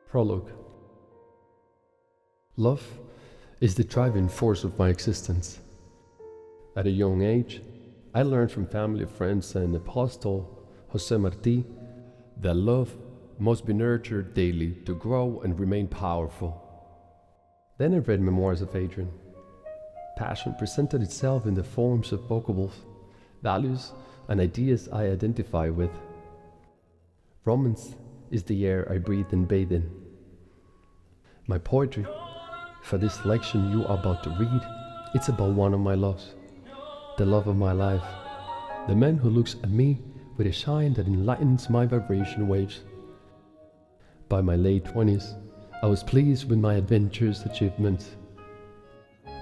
Prologue. Love is the driving force of my existence. At a young age, I learned from family, friends, and apostle Jose Marti that love must be nurtured daily to grow and remain powerful. Then I read Memoirs of Adrian. Passion presented itself in the forms of vocables, values, and ideas I identify with. Romance is the air I breathe and bathe in. My poetry, for this selection you are about to read, it's about one of my loves, the love of my life, the man who looks at me with a shine that enlightens my vibration waves. By my late 20s, I was pleased with my adventurous achievements.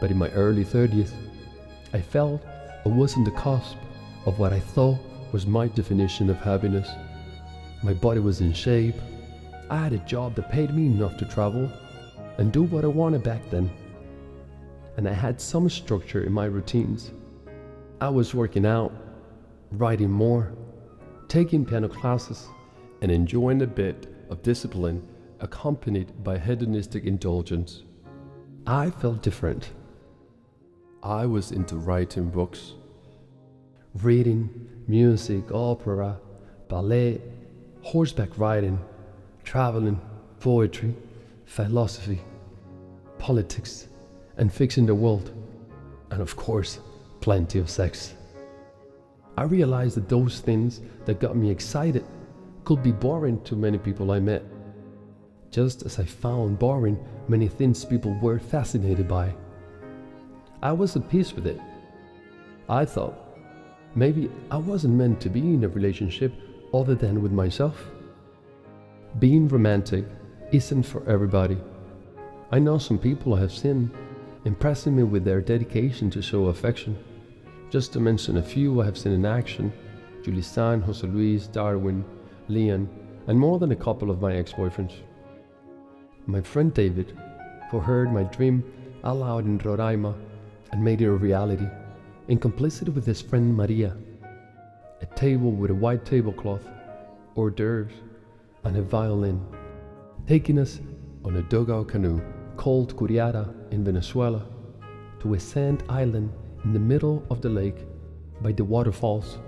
But in my early 30s, I felt I was on the cusp of what I thought was my definition of happiness. My body was in shape, I had a job that paid me enough to travel and do what I wanted back then. And I had some structure in my routines. I was working out, writing more, taking piano classes, and enjoying a bit of discipline accompanied by hedonistic indulgence. I felt different. I was into writing books, reading, music, opera, ballet, horseback riding, traveling, poetry, philosophy, politics, and fixing the world, and of course, plenty of sex. I realized that those things that got me excited could be boring to many people I met, just as I found boring many things people were fascinated by. I was at peace with it. I thought maybe I wasn't meant to be in a relationship other than with myself. Being romantic isn't for everybody. I know some people I have seen impressing me with their dedication to show affection. Just to mention a few I have seen in action: Julian, Jose Luis, Darwin, Leon, and more than a couple of my ex-boyfriends. My friend David, who heard my dream aloud in Roraima and made it a reality, in complicity with his friend Maria. A table with a white tablecloth, hors d'oeuvres, and a violin, taking us on a dugout canoe called Curiara in Venezuela to a sand island in the middle of the lake by the waterfalls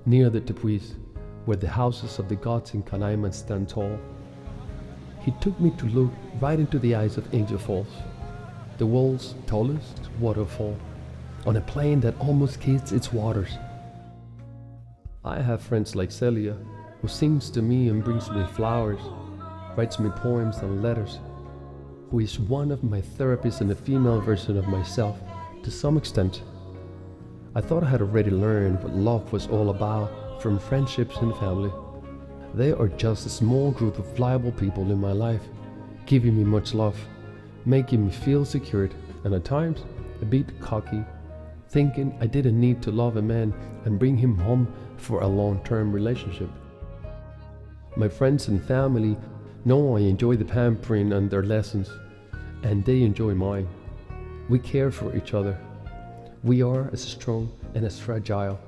near the Tepuis, where the houses of the gods in Canaima stand tall. He took me to look right into the eyes of Angel Falls, the world's tallest waterfall, on a plain that almost kissed its waters. I have friends like Celia, who sings to me and brings me flowers, writes me poems and letters, who is one of my therapists and a female version of myself to some extent. I thought I had already learned what love was all about from friendships and family. They are just a small group of reliable people in my life, giving me much love, making me feel secured, and at times a bit cocky, thinking I didn't need to love a man and bring him home for a long-term relationship. My friends and family know I enjoy the pampering and their lessons, and they enjoy mine. We care for each other. We are as strong and as fragile.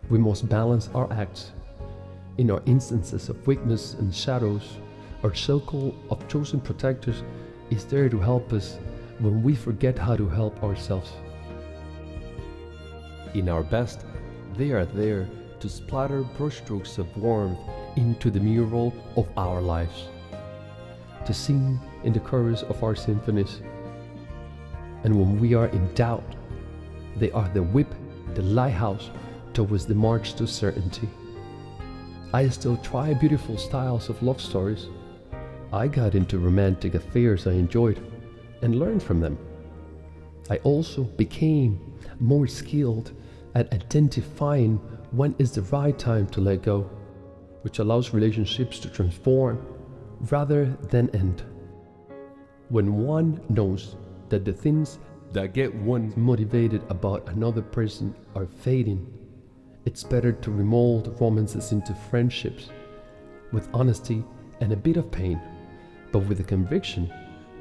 We must balance our acts. In our instances of weakness and shadows, our circle of chosen protectors is there to help us when we forget how to help ourselves. In our best, they are there to splatter brushstrokes of warmth into the mural of our lives, to sing in the chorus of our symphonies. And when we are in doubt, they are the whip, the lighthouse towards the march to certainty. I still try beautiful styles of love stories. I got into romantic affairs I enjoyed and learned from them. I also became more skilled at identifying when is the right time to let go, which allows relationships to transform rather than end. When one knows that the things that get one motivated about another person are fading, it's better to remold romances into friendships with honesty and a bit of pain, but with the conviction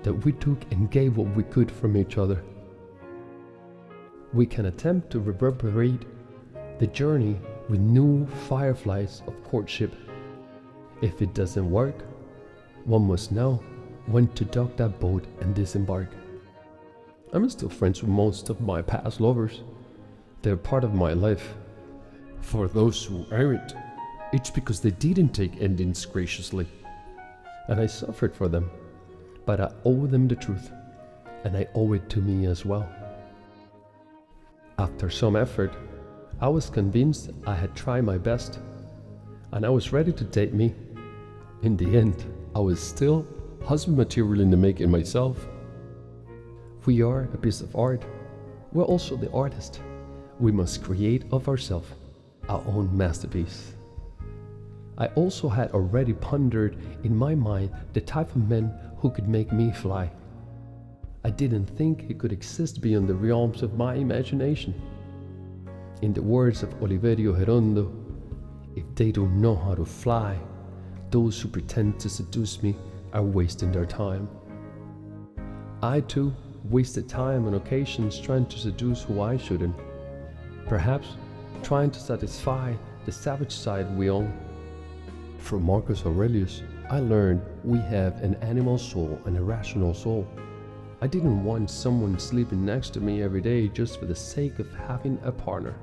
that we took and gave what we could from each other. We can attempt to reverberate the journey with new fireflies of courtship. If it doesn't work, one must know went to dock that boat and disembark. I'm still friends with most of my past lovers. They're part of my life. For those who aren't, it's because they didn't take endings graciously. And I suffered for them. But I owe them the truth, and I owe it to me as well. After some effort, I was convinced I had tried my best, and I was ready to date me. In the end, I was still husband material in the making myself. We are a piece of art. We're also the artist. We must create of ourselves our own masterpiece. I also had already pondered in my mind the type of men who could make me fly. I didn't think he could exist beyond the realms of my imagination. In the words of Oliverio Gerondo, if they don't know how to fly, those who pretend to seduce me are wasting their time. I too wasted time on occasions trying to seduce who I shouldn't. Perhaps trying to satisfy the savage side we own. From Marcus Aurelius, I learned we have an animal soul and a rational soul. I didn't want someone sleeping next to me every day just for the sake of having a partner,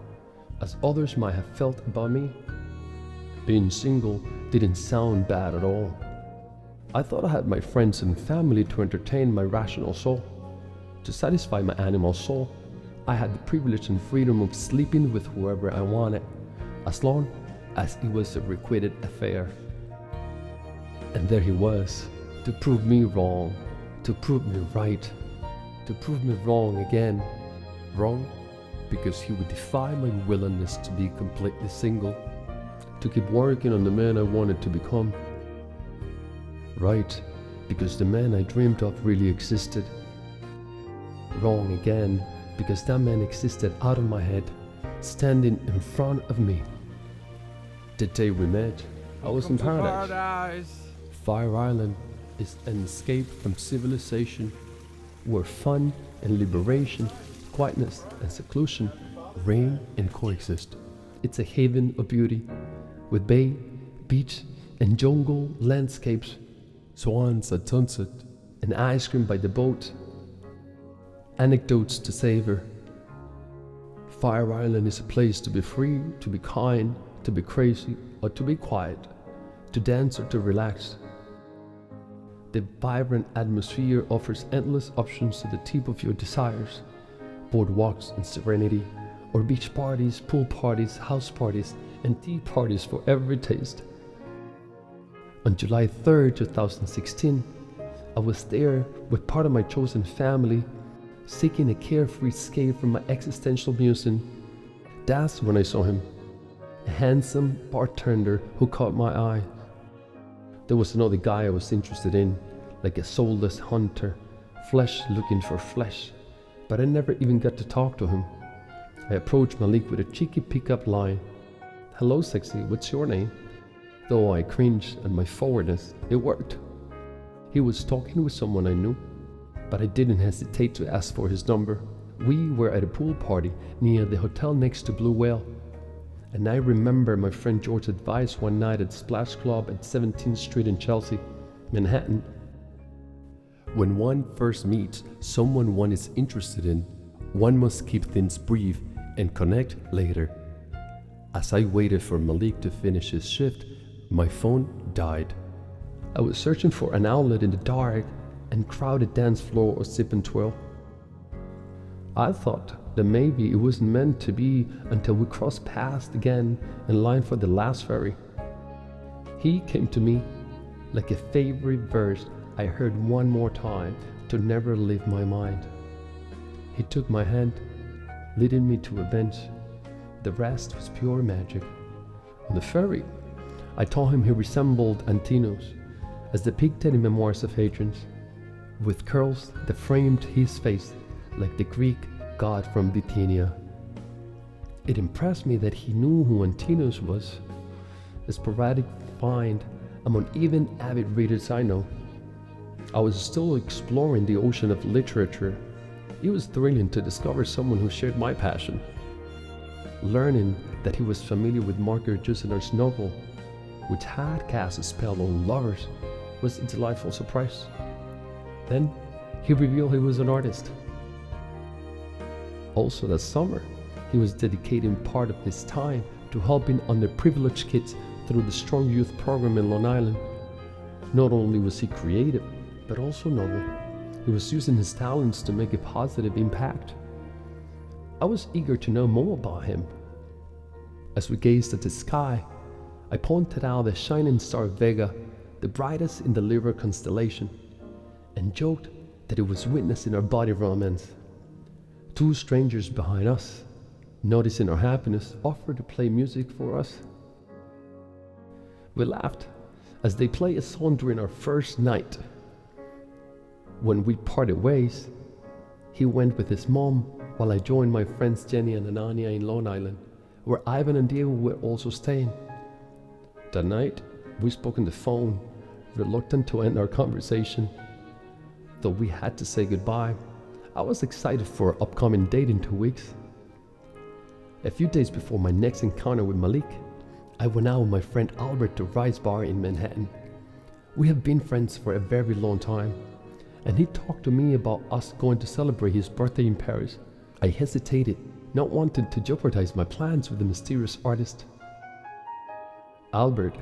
as others might have felt about me. Being single didn't sound bad at all. I thought I had my friends and family to entertain my rational soul. To satisfy my animal soul, I had the privilege and freedom of sleeping with whoever I wanted, as long as it was a requited affair. And there he was, to prove me wrong, to prove me right, to prove me wrong again. Wrong because he would defy my willingness to be completely single, to keep working on the man I wanted to become. Right because the man I dreamed of really existed. Wrong again because that man existed out of my head, standing in front of me. The day we met, I was in paradise. Fire Island is an escape from civilization, where fun and liberation, quietness and seclusion reign and coexist. It's a haven of beauty, with bay, beach, and jungle landscapes, swans at sunset, and ice cream by the boat, anecdotes to savor. Fire Island is a place to be free, to be kind, to be crazy, or to be quiet, to dance or to relax. The vibrant atmosphere offers endless options to the tip of your desires. Boardwalks and serenity, or beach parties, pool parties, house parties, and tea parties for every taste. On July 3rd, 2016, I was there with part of my chosen family, seeking a carefree escape from my existential musing. That's when I saw him, a handsome bartender who caught my eye. There was another guy I was interested in, like a soulless hunter, flesh looking for flesh, but I never even got to talk to him. I approached Malik with a cheeky pickup line. "Hello sexy, what's your name?" Though I cringed at my forwardness, it worked. He was talking with someone I knew, but I didn't hesitate to ask for his number. We were at a pool party near the hotel next to Blue Whale, and I remember my friend George's advice one night at Splash Club at 17th Street in Chelsea, Manhattan. When one first meets someone one is interested in, one must keep things brief and connect later. As I waited for Malik to finish his shift, my phone died. I was searching for an outlet in the dark and crowded dance floor or sip and twirl. I thought that maybe it wasn't meant to be until we crossed paths again in line for the last ferry. He came to me like a favorite verse I heard one more time to never leave my mind. He took my hand, leading me to a bench. The rest was pure magic. On the ferry, I told him he resembled Antinous, as depicted in Memoirs of Hadrian's, with curls that framed his face like the Greek god from Bithynia. It impressed me that he knew who Antinous was, a sporadic find among even avid readers I know. I was still exploring the ocean of literature. It was thrilling to discover someone who shared my passion. Learning that he was familiar with Margaret Jusener's novel, which had cast a spell on lovers, was a delightful surprise. Then he revealed he was an artist. Also that summer, he was dedicating part of his time to helping underprivileged kids through the Strong Youth program in Long Island. Not only was he creative, but also noble. He was using his talents to make a positive impact. I was eager to know more about him. As we gazed at the sky, I pointed out the shining star Vega, the brightest in the Libra constellation, and joked that it was witnessing our body romance. Two strangers behind us, noticing our happiness, offered to play music for us. We laughed as they played a song during our first night. When we parted ways, he went with his mom while I joined my friends Jenny and Anania in Long Island, where Ivan and Diego were also staying. That night, we spoke on the phone, reluctant to end our conversation. Though we had to say goodbye, I was excited for our upcoming date in 2 weeks. A few days before my next encounter with Malik, I went out with my friend Albert to Rice Bar in Manhattan. We have been friends for a very long time, and he talked to me about us going to celebrate his birthday in Paris. I hesitated, not wanting to jeopardize my plans with the mysterious artist. Albert,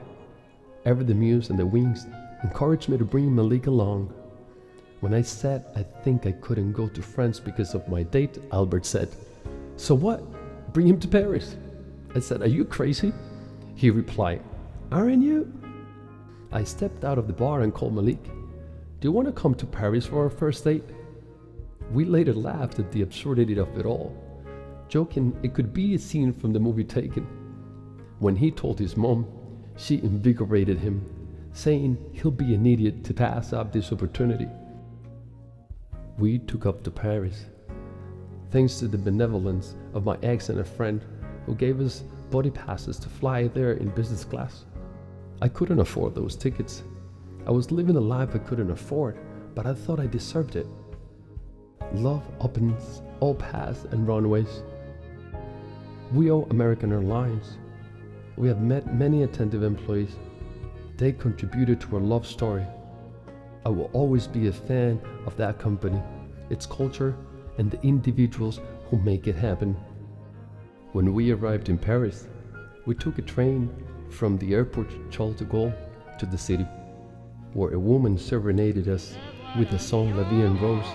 ever the muse and the wings, encouraged me to bring Malik along. When I said I think I couldn't go to France because of my date, Albert said, "So what? Bring him to Paris." I said, "Are you crazy?" He replied, "Aren't you?" I stepped out of the bar and called Malik. "Do you want to come to Paris for our first date?" We later laughed at the absurdity of it all, joking it could be a scene from the movie Taken. When he told his mom, she invigorated him, saying he'll be an idiot to pass up this opportunity. We took off to Paris, thanks to the benevolence of my ex and a friend who gave us body passes to fly there in business class. I couldn't afford those tickets. I was living a life I couldn't afford, but I thought I deserved it. Love opens all paths and runways. We owe American Airlines. We have met many attentive employees. They contributed to our love story. I will always be a fan of that company, its culture, and the individuals who make it happen. When we arrived in Paris, we took a train from the airport Charles de Gaulle to the city, where a woman serenaded us with the song La Vie en Rose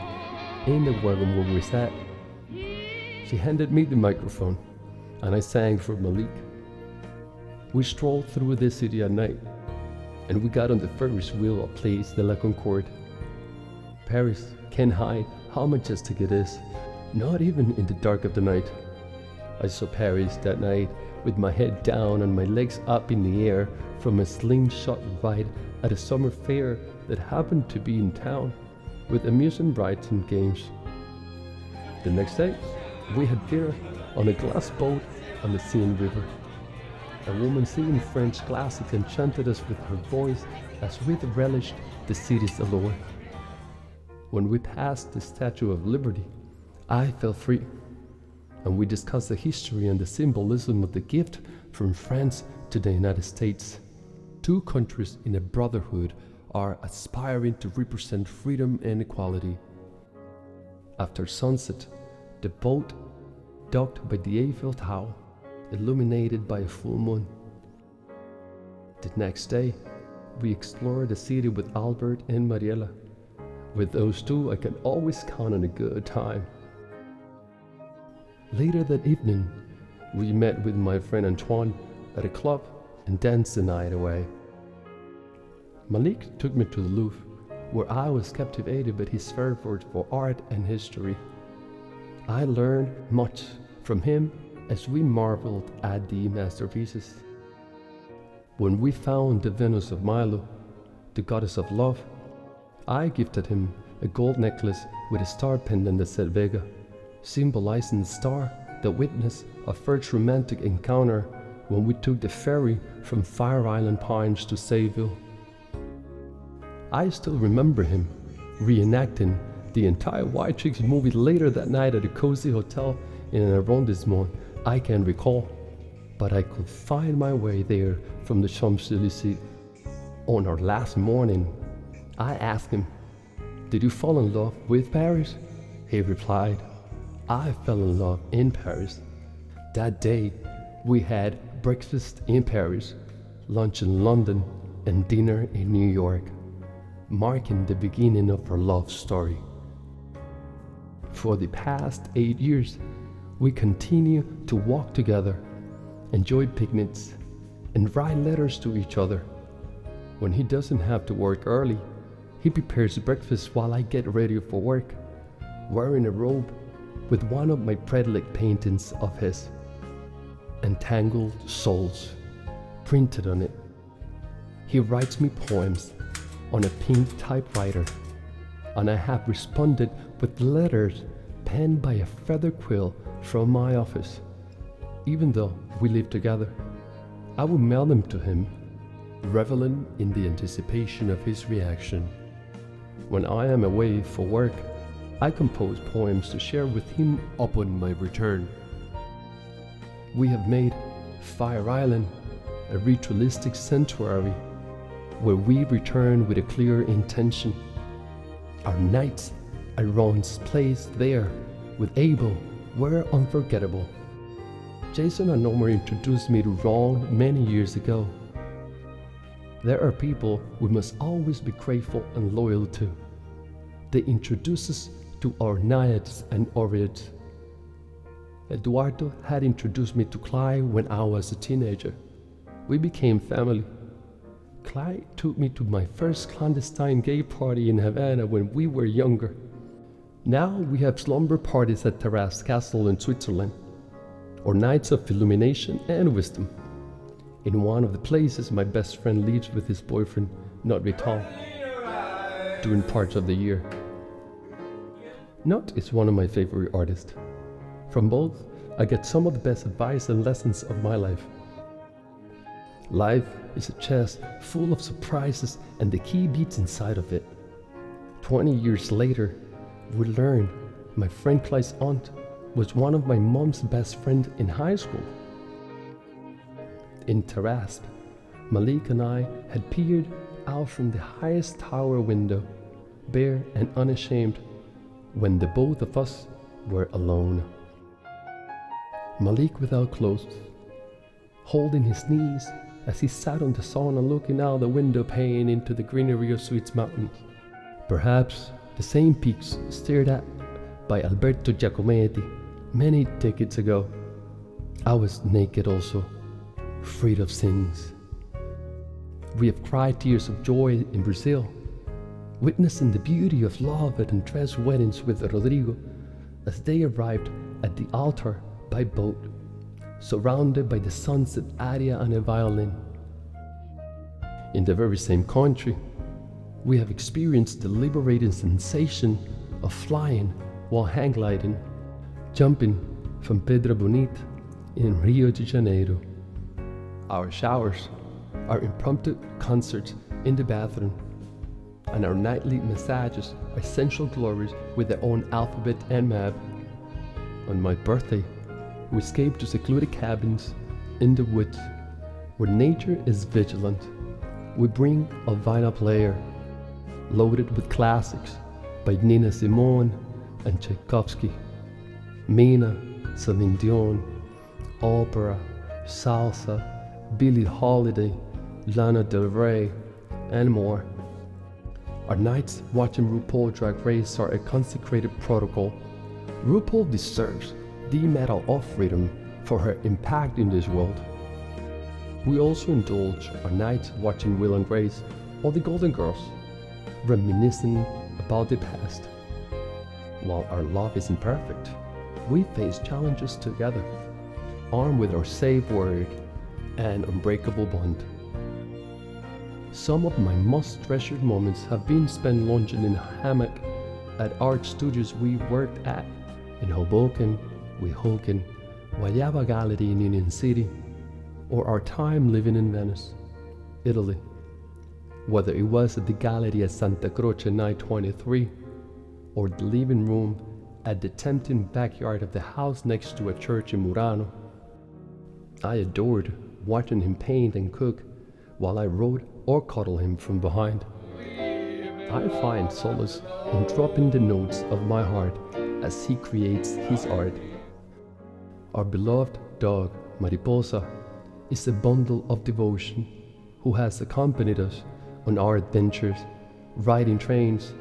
in the wagon where we sat. She handed me the microphone, and I sang for Malik. We strolled through the city at night, and we got on the Ferris wheel at Place de la Concorde. Paris can't hide how majestic it is, not even in the dark of the night. I saw Paris that night with my head down and my legs up in the air from a slingshot ride at a summer fair that happened to be in town, with amusement rides and games. The next day, we had dinner on a glass boat on the Seine River. A woman singing French classics enchanted us with her voice as we relished the city's allure. When we passed the Statue of Liberty, I felt free, and we discussed the history and the symbolism of the gift from France to the United States. Two countries in a brotherhood are aspiring to represent freedom and equality. After sunset, the boat docked by the Eiffel Tower, illuminated by a full moon. The next day, we explored the city with Albert and Mariela. With those two, I can always count on a good time. Later that evening, we met with my friend Antoine at a club and danced the night away. Malik took me to the Louvre, where I was captivated by his fervor for art and history. I learned much from him as we marveled at the masterpieces. When we found the Venus of Milo, the goddess of love, I gifted him a gold necklace with a star pendant that said Vega, symbolizing the star that witnessed our first romantic encounter when we took the ferry from Fire Island Pines to Sayville. I still remember him reenacting the entire White Chicks movie later that night at a cozy hotel in an arrondissement I can recall, but I could find my way there from the Champs-Élysées. On our last morning, I asked him, "Did you fall in love with Paris?" He replied, "I fell in love in Paris." That day, we had breakfast in Paris, lunch in London, and dinner in New York, marking the beginning of our love story. For the past 8 years, we continue to walk together, enjoy picnics, and write letters to each other. When he doesn't have to work early, he prepares breakfast while I get ready for work, wearing a robe with one of my predilect paintings of his, Entangled Souls, printed on it. He writes me poems on a pink typewriter, and I have responded with letters penned by a feather quill from my office. Even though we live together, I will mail them to him, reveling in the anticipation of his reaction. When I am away for work, I compose poems to share with him upon my return. We have made Fire Island a ritualistic sanctuary where we return with a clear intention. Our nights at Ron's place there with Abel were unforgettable. Jason and Norma introduced me to Ron many years ago. There are people we must always be grateful and loyal to. They introduced us to our naiads and oreads. Eduardo had introduced me to Clyde when I was a teenager. We became family. Clyde took me to my first clandestine gay party in Havana when we were younger. Now we have slumber parties at Terrace Castle in Switzerland, or nights of illumination and wisdom. In one of the places, my best friend lives with his boyfriend, Not Vital, during parts of the year. Not is one of my favorite artists. From both, I get some of the best advice and lessons of my life. Life is a chess full of surprises, and the key beats inside of it. 20 years later, we learned my friend Clyde's aunt was one of my mom's best friends in high school. In Terrasp, Malik and I had peered out from the highest tower window, bare and unashamed, when the both of us were alone. Malik without clothes, holding his knees as he sat on the sauna looking out the window pane into the greenery of Swiss mountains. Perhaps the same peaks stared at by Alberto Giacometti many decades ago. I was naked also, freed of sins. We have cried tears of joy in Brazil, witnessing the beauty of love at Andres' weddings with Rodrigo as they arrived at the altar by boat, surrounded by the sunset aria and a violin. In the very same country, we have experienced the liberating sensation of flying while hang gliding, jumping from Pedra Bonita in Rio de Janeiro. Our showers, our impromptu concerts in the bathroom, and our nightly massages are essential glories with their own alphabet and map. On my birthday, we escape to secluded cabins in the woods where nature is vigilant. We bring a vinyl player loaded with classics by Nina Simone and Tchaikovsky, Mina, Celine Dion, opera, salsa, Billie Holiday, Lana Del Rey, and more. Our nights watching RuPaul Drag Race are a consecrated protocol. RuPaul deserves the Medal of Freedom for her impact in this world. We also indulge our nights watching Will and Grace or the Golden Girls, reminiscing about the past. While our love isn't perfect, we face challenges together, armed with our safe word and unbreakable bond. Some of my most treasured moments have been spent lounging in a hammock at art studios we worked at in Hoboken, Weehawken, Guayaba Gallery in Union City, or our time living in Venice, Italy. Whether it was at the gallery at Santa Croce 923, or the living room at the tempting backyard of the house next to a church in Murano, I adored watching him paint and cook while I wrote or cuddle him from behind. I find solace in dropping the notes of my heart as he creates his art. Our beloved dog, Mariposa, is a bundle of devotion who has accompanied us on our adventures, riding trains,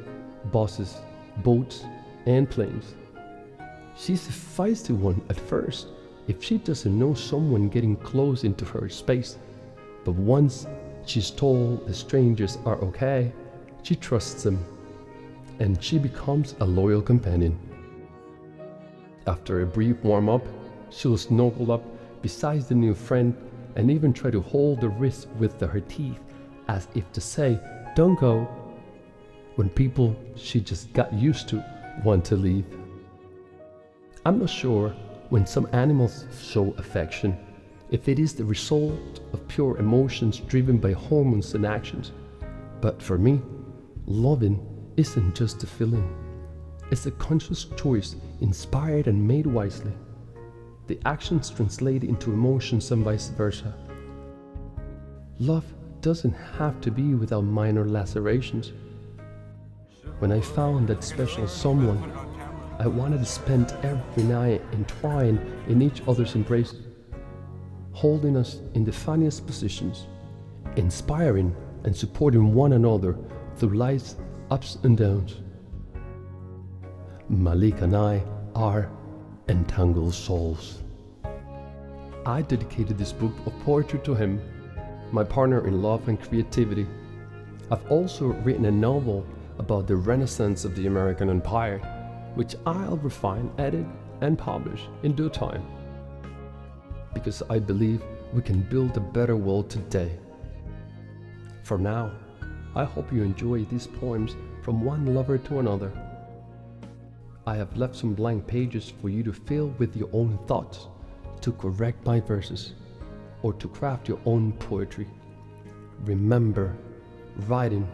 buses, boats, and planes. She's a feisty one at first if she doesn't know someone getting close into her space, but once she's told the strangers are okay, she trusts them, and she becomes a loyal companion. After a brief warm-up, she'll snuggle up beside the new friend and even try to hold the wrist with her teeth as if to say, "Don't go," when people she just got used to want to leave. I'm not sure when some animals show affection, if it is the result of pure emotions driven by hormones and actions. But for me, loving isn't just a feeling. It's a conscious choice inspired and made wisely. The actions translate into emotions and vice versa. Love doesn't have to be without minor lacerations. When I found that special someone, I wanted to spend every night entwined in each other's embrace, holding us in the funniest positions, inspiring and supporting one another through life's ups and downs. Malik and I are entangled souls. I dedicated this book of poetry to him, my partner in love and creativity. I've also written a novel about the renaissance of the American Empire, which I'll refine, edit, and publish in due time. Because I believe we can build a better world today. For now, I hope you enjoy these poems from one lover to another. I have left some blank pages for you to fill with your own thoughts, to correct my verses, or to craft your own poetry. Remember, writing,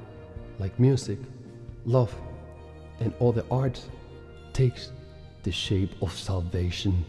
like music, love, and other arts, takes the shape of salvation.